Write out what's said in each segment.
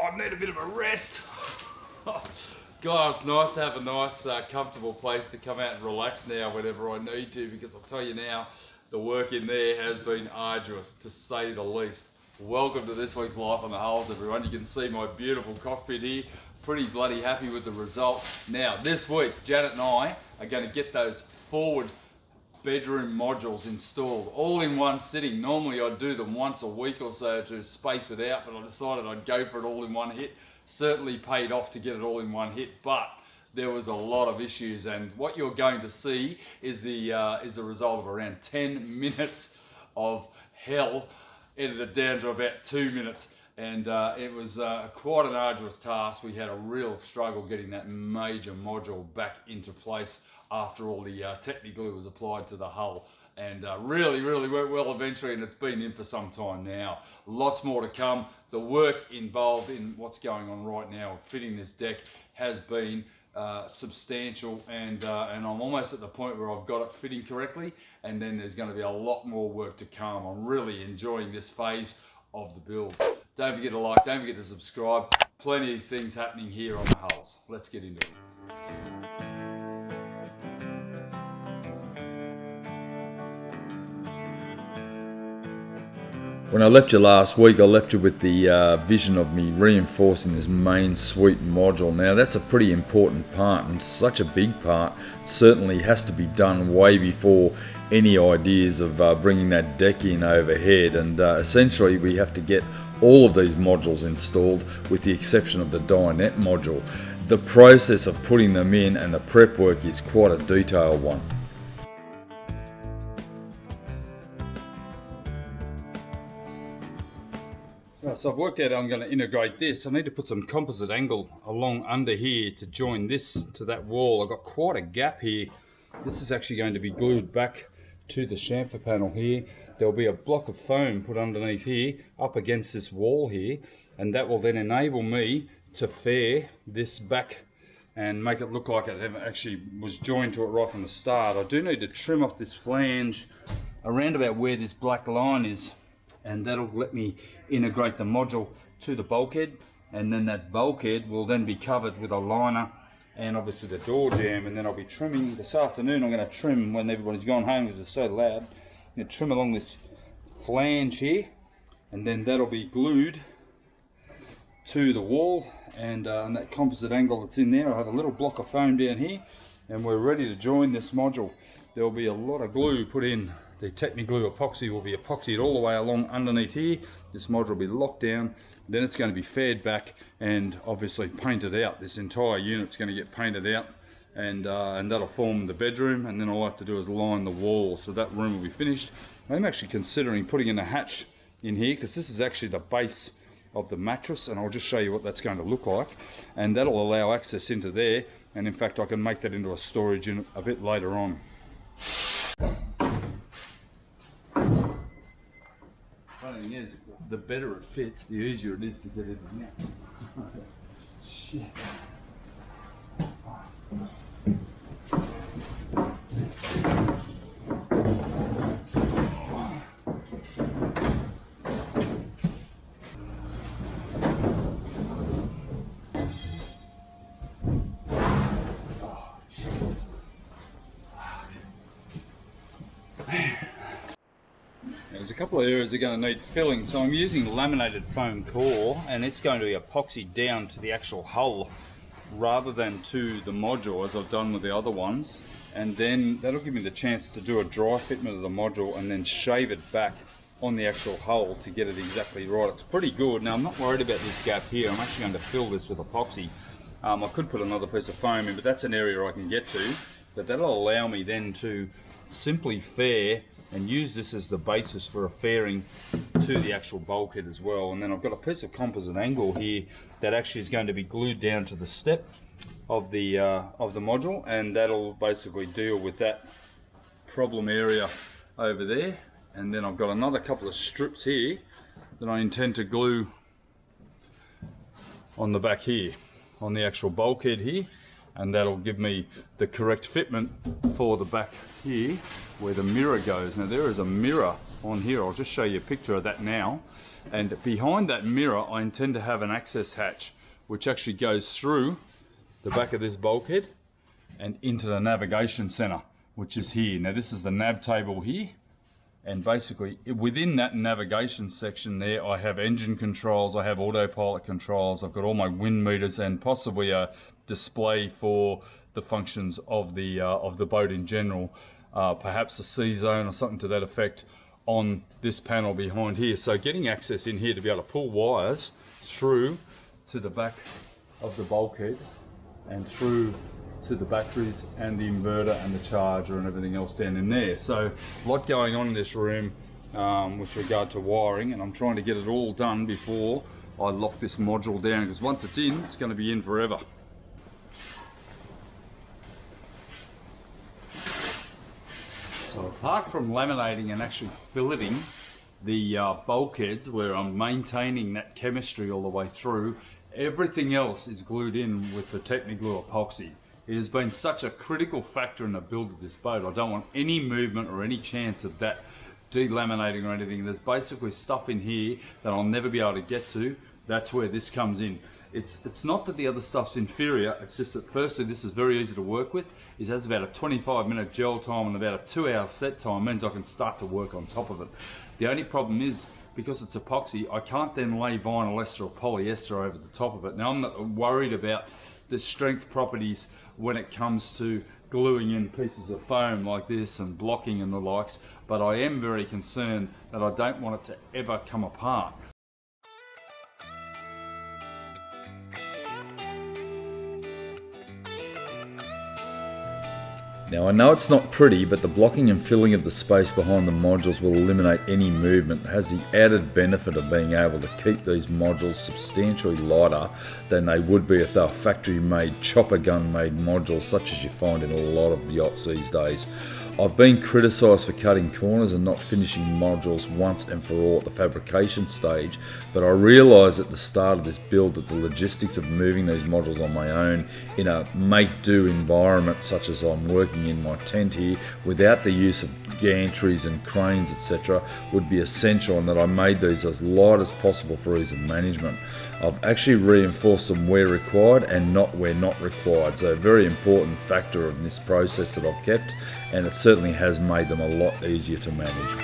I need a bit of a rest. God, it's nice to have a nice, comfortable place to come out and relax now whenever I need to, because I'll tell you now, the work in there has been arduous, to say the least. Welcome to this week's Life on the Hulls, everyone. You can see my beautiful cockpit here. Pretty bloody happy with the result. Now, this week, Janet and I are going to get those forward bedroom modules installed all in one sitting. Normally I'd do them once a week or so to space it out, but I decided I'd go for it all in one hit. Certainly paid off to get it all in one hit, but there was a lot of issues, and what you're going to see is the result of around 10 minutes of hell edited down to about 2 minutes, and it was quite an arduous task. We had a real struggle getting that major module back into place after all the Techniglue was applied to the hull, and really worked well eventually, and it's been in for some time now. Lots more to come. The work involved in what's going on right now, fitting this deck, has been substantial, and I'm almost at the point where I've got it fitting correctly, and then there's going to be a lot more work to come. I'm really enjoying this phase of the build. Don't forget to like, don't forget to subscribe. Plenty of things happening here on the hulls. Let's get into it. When I left you last week, I left you with the vision of me reinforcing this main suite module. Now that's a pretty important part, and such a big part. It certainly has to be done way before any ideas of bringing that deck in overhead, and essentially we have to get all of these modules installed with the exception of the dinette module. The process of putting them in and the prep work is quite a detailed one. So I've worked out I'm going to integrate this. I need to put some composite angle along under here to join this to that wall. I've got quite a gap here. This is actually going to be glued back to the chamfer panel here. There'll be a block of foam put underneath here, up against this wall here, and that will then enable me to fair this back and make it look like it actually was joined to it right from the start. I do need to trim off this flange around about where this black line is, and that'll let me integrate the module to the bulkhead, and then that bulkhead will then be covered with a liner and obviously the door jamb. And then I'll be trimming this afternoon. I'm going to trim when everybody's gone home because it's so loud. I'm going to trim along this flange here, and then that'll be glued to the wall, and that composite angle that's in there. I have a little block of foam down here, and we're ready to join this module. There'll be a lot of glue put in. The Techniglue epoxy will be epoxied all the way along underneath here. This module will be locked down. Then it's going to be fed back and obviously painted out. This entire unit's going to get painted out, and that'll form the bedroom. And then all I have to do is line the wall, so that room will be finished. I'm actually considering putting in a hatch in here, because this is actually the base of the mattress, and I'll just show you what that's going to look like. And that'll allow access into there. And in fact, I can make that into a storage unit a bit later on. Funny thing is, the better it fits, the easier it is to get it in there. Shit. There's a couple of areas that are going to need filling, so I'm using laminated foam core, and it's going to be epoxied down to the actual hull rather than to the module as I've done with the other ones, and then that'll give me the chance to do a dry fitment of the module and then shave it back on the actual hull to get it exactly right. It's pretty good. Now I'm not worried about this gap here. I'm actually going to fill this with epoxy. I could put another piece of foam in, but that's an area I can get to, but that'll allow me then to simply fair and use this as the basis for a fairing to the actual bulkhead as well. And then I've got a piece of composite angle here that actually is going to be glued down to the step of the module, and that'll basically deal with that problem area over there. And then I've got another couple of strips here that I intend to glue on the back here, on the actual bulkhead here. and that'll give me the correct fitment for the back here where the mirror goes. Now there is a mirror on here, I'll just show you a picture of that now, and behind that mirror I intend to have an access hatch which actually goes through the back of this bulkhead and into the navigation center, which is here. Now this is the nav table here, and basically within that navigation section there I have engine controls, I have autopilot controls, I've got all my wind meters and possibly a display for the functions of the boat in general, perhaps a C zone or something to that effect on this panel behind here. So getting access in here to be able to pull wires through to the back of the bulkhead and through to the batteries and the inverter and the charger and everything else down in there. So a lot going on in this room with regard to wiring, and I'm trying to get it all done before I lock this module down, because once it's in, it's going to be in forever. So apart from laminating and actually filleting the bulkheads where I'm maintaining that chemistry all the way through, everything else is glued in with the Techniglue epoxy. It has been such a critical factor in the build of this boat. I don't want any movement or any chance of that delaminating or anything. There's basically stuff in here that I'll never be able to get to. That's where this comes in. It's not that the other stuff's inferior, it's just that firstly this is very easy to work with. It has about a 25-minute gel time and about a 2-hour set time, means I can start to work on top of it. The only problem is, because it's epoxy, I can't then lay vinyl ester or polyester over the top of it. Now I'm not worried about the strength properties when it comes to gluing in pieces of foam like this and blocking and the likes, but I am very concerned that I don't want it to ever come apart. Now I know it's not pretty, but the blocking and filling of the space behind the modules will eliminate any movement. It has the added benefit of being able to keep these modules substantially lighter than they would be if they were factory made, chopper gun made modules such as you find in a lot of yachts these days. I've been criticised for cutting corners and not finishing modules once and for all at the fabrication stage, but I realised at the start of this build that the logistics of moving these modules on my own in a make-do environment such as I'm working in my tent here without the use of gantries and cranes etc. would be essential, and that I made these as light as possible for ease of management. I've actually reinforced them where required and not where not required, so a very important factor of this process that I've kept, and it certainly has made them a lot easier to manage.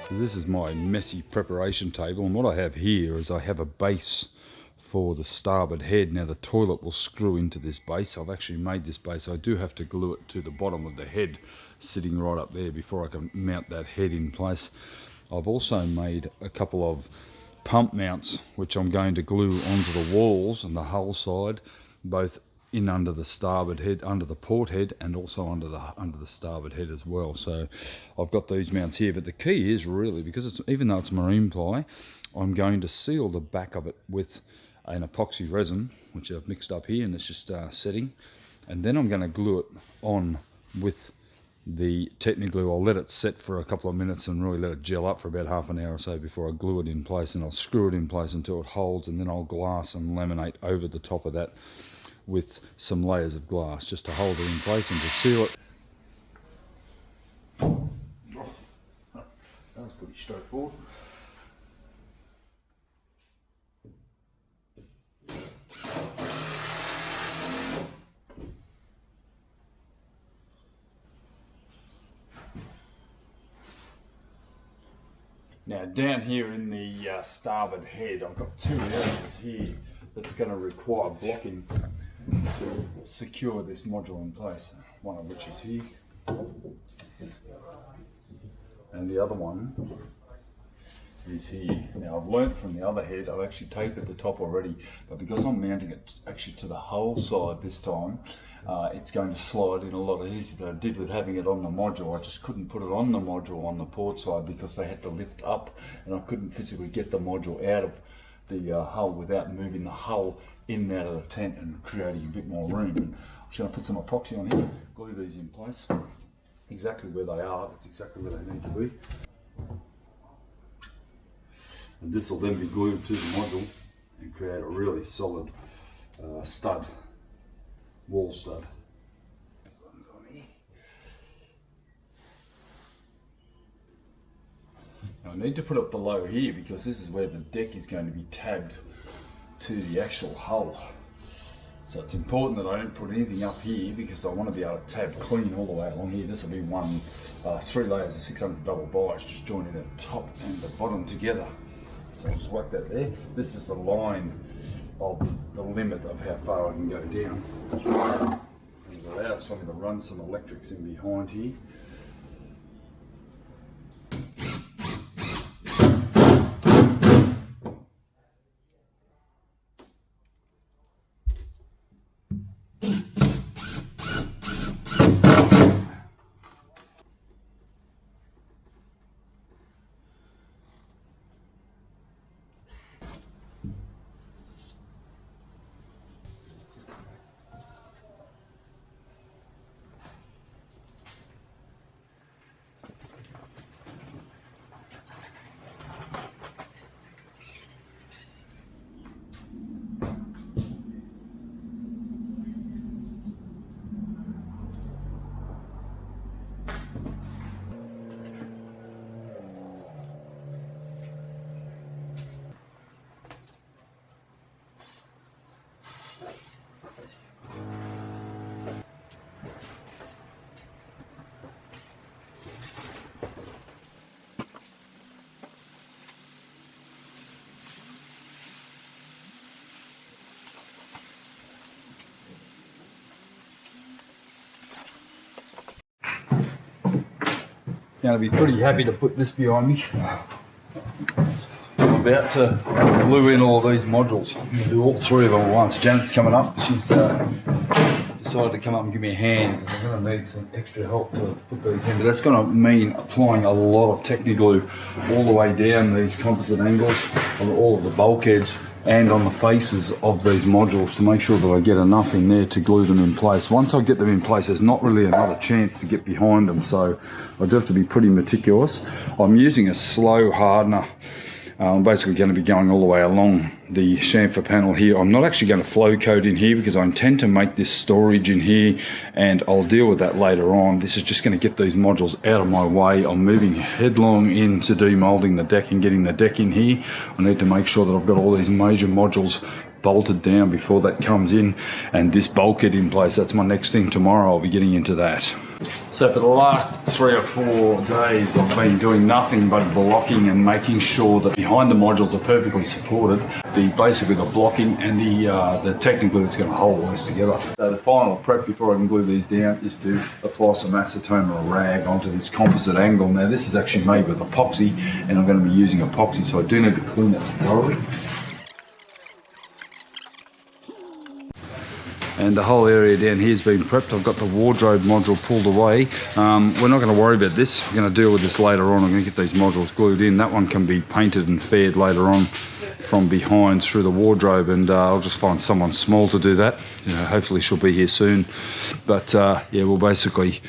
This is my messy preparation table, and what I have here is I have a base for the starboard head. Now the toilet will screw into this base. I've actually made this base. I do have to glue it to the bottom of the head sitting right up there before I can mount that head in place. I've also made a couple of pump mounts which I'm going to glue onto the walls and the hull side, both in under the starboard head, under the port head, and also under the starboard head as well. So I've got these mounts here, but the key is really, because it's, even though it's marine ply, I'm going to seal the back of it with an epoxy resin which I've mixed up here, and it's just setting, and then I'm going to glue it on with the Techniglue. I'll let it set for a couple of minutes and really let it gel up for about half an hour or so before I glue it in place, and I'll screw it in place until it holds, and then I'll glass and laminate over the top of that with some layers of glass just to hold it in place and to seal it. Oh, that was pretty straightforward. Now down here in the starboard head, I've got two areas here that's going to require blocking to secure this module in place. One of which is here, and the other one is here. Now I've learnt from the other head, I've actually tapered the top already, but because I'm mounting it actually to the hull side this time, it's going to slide in a lot easier than I did with having it on the module. I just couldn't put it on the module on the port side because they had to lift up, and I couldn't physically get the module out of the hull without moving the hull in and out of the tent and creating a bit more room. And I'm just going to put some epoxy on here, glue these in place, exactly where they are. That's exactly where they need to be. And this will then be glued to the module and create a really solid stud, wall stud. Now I need to put it below here because this is where the deck is going to be tabbed to the actual hull. So it's important that I don't put anything up here because I want to be able to tab clean all the way along here. This will be one, 3 layers of 600 double bias just joining the top and the bottom together. So I'll just whack that there. This is the line of the limit of how far I can go down. And it allows for me to run some electrics in behind here. Going to be pretty happy to put this behind me. I'm about to glue in all these modules. I'm going to do all 3 of them at once. Janet's coming up. She's decided to come up and give me a hand because I'm going to need some extra help to put these in. But that's going to mean applying a lot of Techniglue all the way down these composite angles on all of the bulkheads and on the faces of these modules to make sure that I get enough in there to glue them in place. Once I get them in place, there's not really another chance to get behind them, so I do have to be pretty meticulous. I'm using a slow hardener. I'm basically going to be going all the way along the chamfer panel here. I'm not actually going to flow coat in here because I intend to make this storage in here, and I'll deal with that later on. This is just going to get these modules out of my way. I'm moving headlong into demolding the deck and getting the deck in here. I need to make sure that I've got all these major modules bolted down before that comes in, and this bulkhead in place. That's my next thing tomorrow. I'll be getting into that. So for the last 3 or 4 days I've been doing nothing but blocking and making sure that behind the modules are perfectly supported. Basically the blocking and the Techniglue that's going to hold all this together. So the final prep before I can glue these down is to apply some acetone or a rag onto this composite angle. Now this is actually made with epoxy, and I'm going to be using epoxy, so I do need to clean it thoroughly. And the whole area down here has been prepped. I've got the wardrobe module pulled away. We're not going to worry about this. We're going to deal with this later on. I'm going to get these modules glued in. That one can be painted and faired later on from behind through the wardrobe, and I'll just find someone small to do that. Hopefully she'll be here soon. But yeah, we'll basically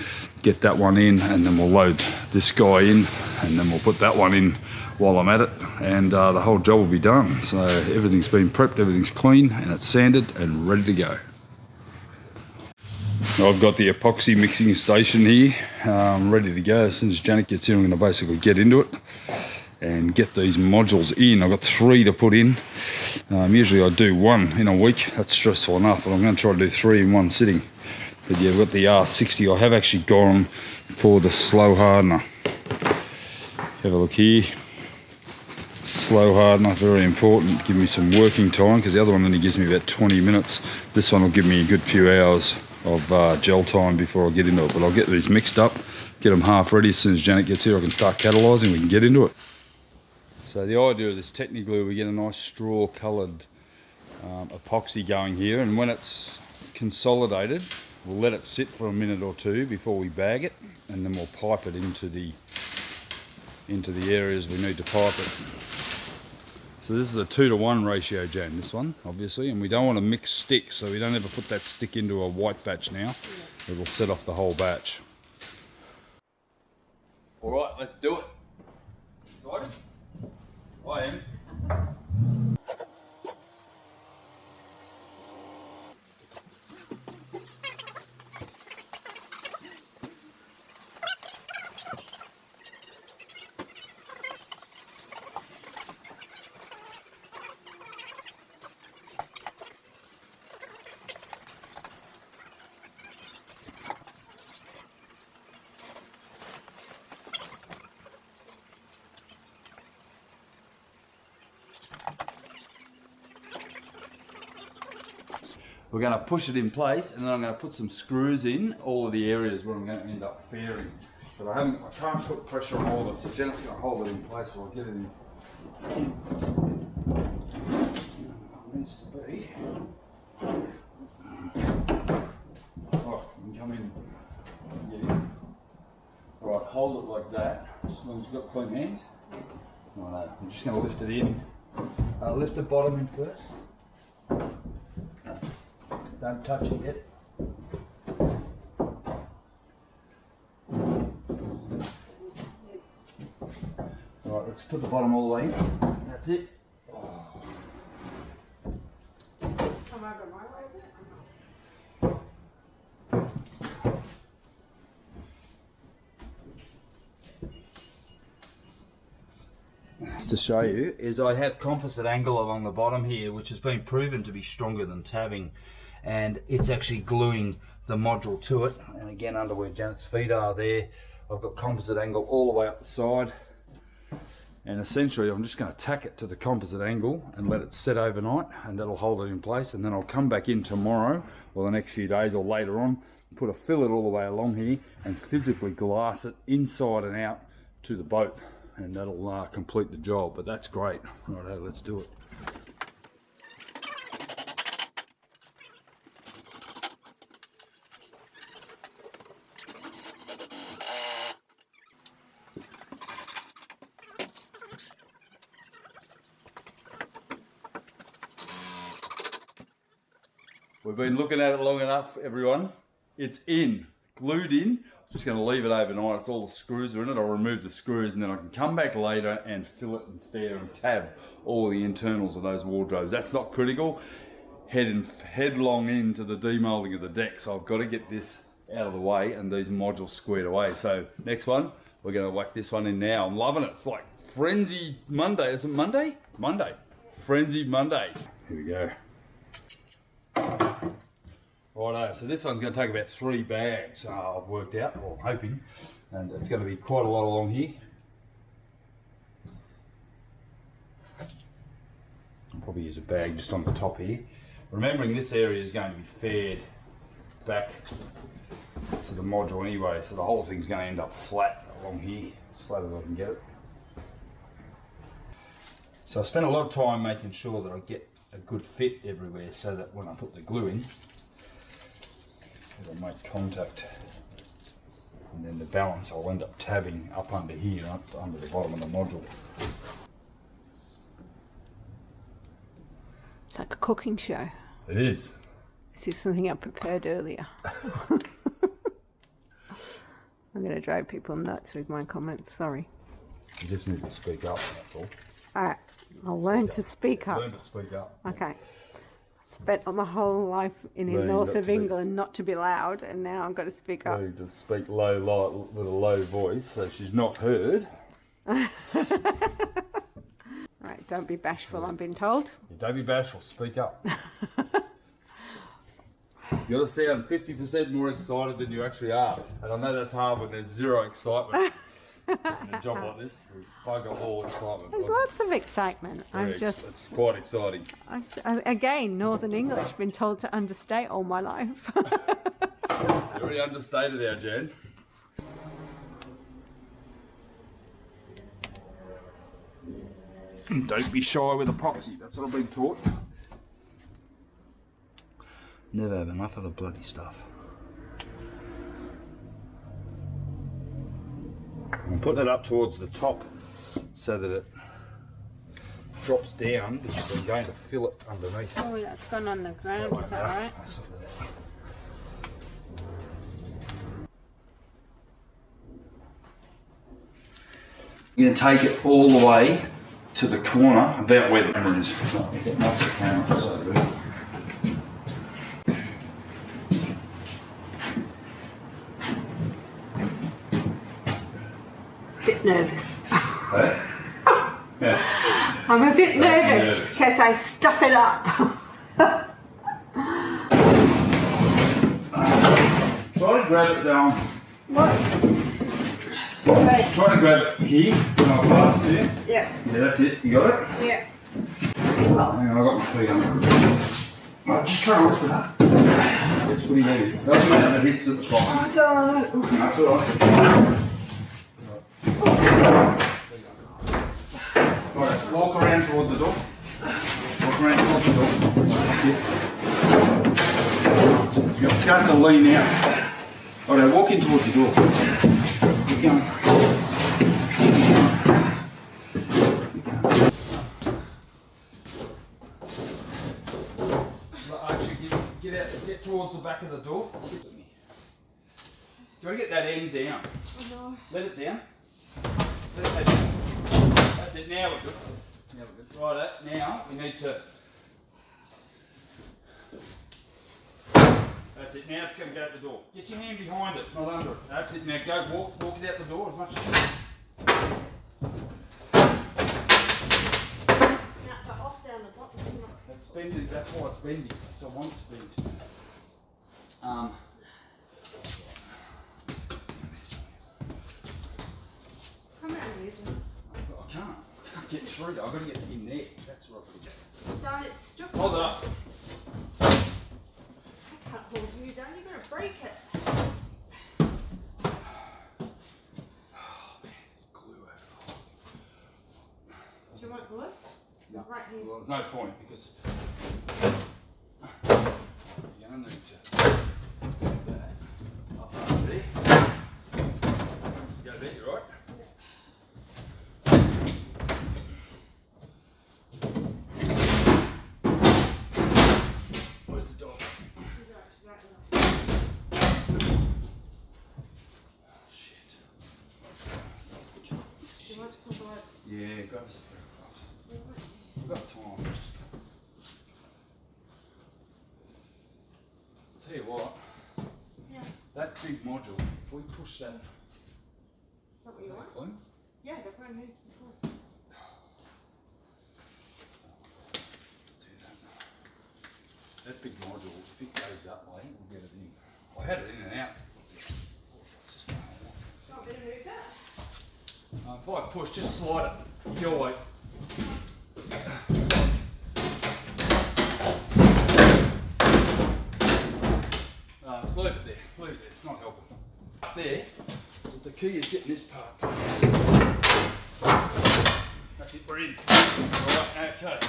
get that one in, and then we'll load this guy in, and then we'll put that one in while I'm at it, and the whole job will be done. So everything's been prepped, everything's clean, and it's sanded and ready to go. I've got the epoxy mixing station here, ready to go. As soon as Janet gets in, I'm going to basically get into it and get these modules in. I've got 3 to put in. Usually I do 1 in a week. That's stressful enough, but I'm going to try to do 3 in one sitting. But yeah, I've got the R60. I have actually gone for the slow hardener. Have a look here. Slow hardener, very important. Give me some working time, because the other one only gives me about 20 minutes. This one will give me a good few hours of gel time before I get into it. But I'll get these mixed up, get them half ready. As soon as Janet gets here, I can start catalysing, we can get into it. So the idea of this Techniglue, we get a nice straw coloured epoxy going here, and when it's consolidated, we'll let it sit for a minute or two before we bag it, and then we'll pipe it into the areas we need to pipe it. So this is a 2-to-1 ratio, Jan, this one, obviously, and we don't want to mix sticks, so we don't ever put that stick into a white batch now. It'll set off the whole batch. All right, let's do it. Excited? I am. We're going to push it in place, and then I'm going to put some screws in all of the areas where I'm going to end up fairing. But I can't put pressure on all of it, so Janet's going to hold it in place while I get it in. It needs to be. Oh, you can come in and get in. Right, hold it like that, just as long as you've got clean hands. Right, I'm just going to lift it in. Lift the bottom in first. Don't touch it yet. Right, let's put the bottom all the way in. That's it. Oh. Come over my way a bit. To show you is I have composite angle along the bottom here, which has been proven to be stronger than tabbing, and it's actually gluing the module to it. And again, under where Janet's feet are there, I've got composite angle all the way up the side, and essentially I'm just going to tack it to the composite angle and let it set overnight, and that'll hold it in place. And then I'll come back in tomorrow or the next few days or later on, put a fillet all the way along here and physically glass it inside and out to the boat, and that'll complete the job. But that's great. Right, let's do it. We've been looking at it long enough, everyone. It's in, glued in. Just going to leave it overnight. It's all the screws are in it. I'll remove the screws, and then I can come back later and fillet and fair and tab all the internals of those wardrobes. That's not critical. Headlong into the demolding of the deck. So I've got to get this out of the way and these modules squared away. So next one, we're going to whack this one in now. I'm loving it. It's like Frenzy Monday. Is it Monday? It's Monday. Frenzy Monday. Here we go. Righto, so this one's going to take about 3 bags, I've worked out, or I'm hoping, and it's going to be quite a lot along here. I'll probably use a bag just on the top here. Remembering this area is going to be faired back to the module anyway, so the whole thing's going to end up flat along here, as flat as I can get it. So I spent a lot of time making sure that I get a good fit everywhere, so that when I put the glue in, it'll make contact, and then the balance I'll end up tabbing up under here, up under the bottom of the module. It's like a cooking show. It is. This is something I prepared earlier. I'm going to drive people nuts with my comments, sorry. You just need to speak up, that's all. Alright, I'll learn to speak up. Learn to speak up. Okay. Spent my whole life in the north of England not to be loud, and now I've got to speak up. Learning to speak low, light, with a low voice, so she's not heard. Right, don't be bashful, I'm being told. Yeah, don't be bashful, speak up. You got to sound 50% more excited than you actually are, and I know that's hard when there's zero excitement. in a job like this. There's bugger all excitement. There's lots of excitement. It's quite exciting. Again, Northern English, been told to understate all my life. You're already understated there, Jen. Don't be shy with epoxy, that's what I've been taught. Never have enough of the bloody stuff. I'm putting it up towards the top so that it drops down, because I'm going to fill it underneath. Oh, that's gone on the ground, is that right? You're going to take it all the way to the corner, about where the camera is. Get off the camera, so good. Bit nervous. Hey? Yeah. I'm a bit nervous in case I stuff it up. Try to grab it down. What? Try to grab it here, and I'll pass it to you. Yeah. Yeah, that's it. You got it? Yeah. Hang on, I've got my feet on it. Right, just try to look for that. It's pretty heavy. Doesn't matter if it hits at the top. I don't. That's alright. Alright, walk around towards the door. Walk around towards the door. That's it. You're starting to lean out. Alright, walk in towards the door. Keep going. Actually, get towards the back of the door. Do you want to get that end down? Oh, no. Let it down. Let it down. That's it, now we're good. Now we're good. Right, now we need to... That's it, now it's going to go out the door. Get your hand behind it, not under it. That's it, now go walk it out the door as much as you can. Snap that off down the bottom. That's bending, that's why it's bending. So I want it to bend. Come around here, John. I can't get through there. I've got to get in there. That's what I've got to get. Darn, it's stuck. Hold it up. I can't hold you down, you're going to break it. Oh man, there's glue over Do you want gloves? No. Right here. Well, there's no point because you're going to need to do that up under there. Go there, you right? Where's the dog? She's right there. Shit. Do you want some gloves? Yeah, grab us a pair of gloves. We've got time. Just... I'll tell you what, Yeah. that big module, if we push that, Is that what you want? clean? Yeah, they're brand new. Do that. That big module, if it goes up, I think we'll get it in. I had it in and out. Just Do you want me to move that? if I push, just slide it your way. Just leave it there, it's not helping. Up there, so the key is getting this part. That's it, we're in. Alright, okay.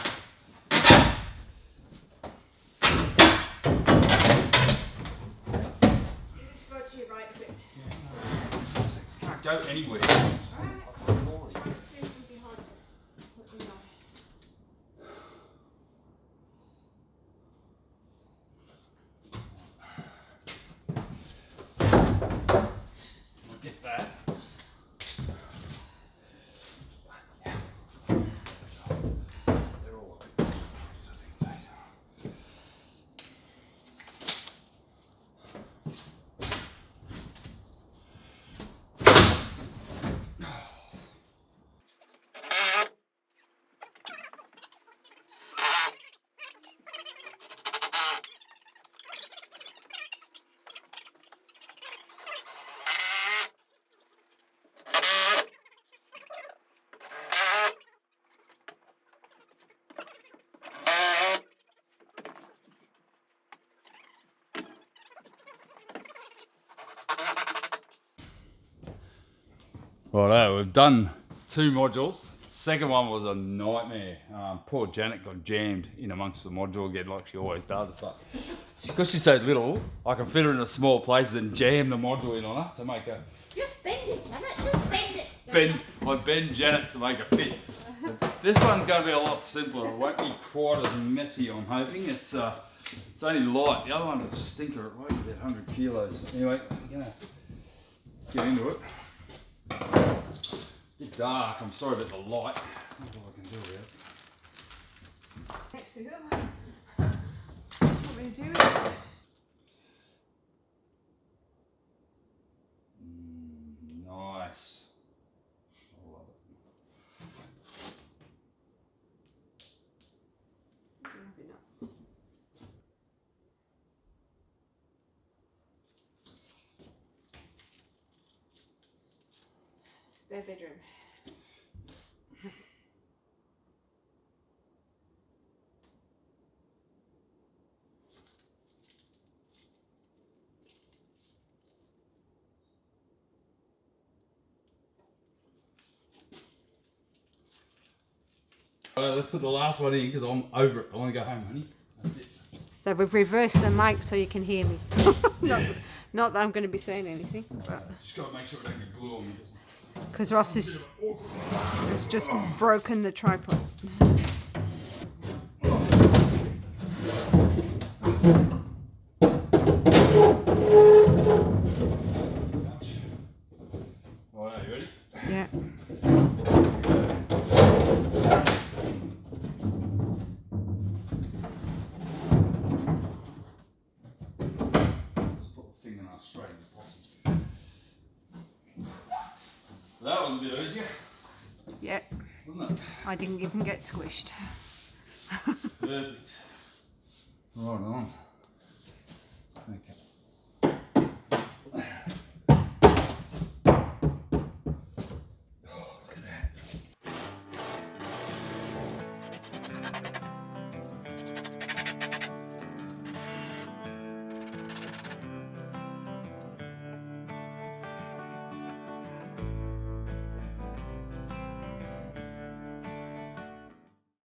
You just go to your right a bit. Can't go anywhere. Alright. Try to see from behind. Let me know. We'll get that. They're all a bit Righto, we've done 2 modules. Second one was a nightmare. Poor Janet got jammed in amongst the module again, like she always does. But because she's so little, I can fit her in a small place and jam the module in on her to make her. Just bend it, Janet. Just bend it. I bend Janet to make her fit. But this one's going to be a lot simpler. It won't be quite as messy, I'm hoping. It's only light. The other one's a stinker. It weighs about 100 kilos. Anyway, I'm going to get into it. Bit dark, I'm sorry about the light. There's not all I can do with it. Next to go. What we do it. Nice. I love it. Spare bedroom. Let's put the last one in because I'm over it. I want to go home, honey. That's it. So we've reversed the mic so you can hear me. Not that I'm going to be saying anything, but Just got to make sure we don't get glue on me. because Ross has just broken the tripod. Alright, you ready? Yeah. Just put the fingernail straight in the pocket. That was a bit easier, Yeah. wasn't it? I didn't even get squished. Perfect. Right on. Okay.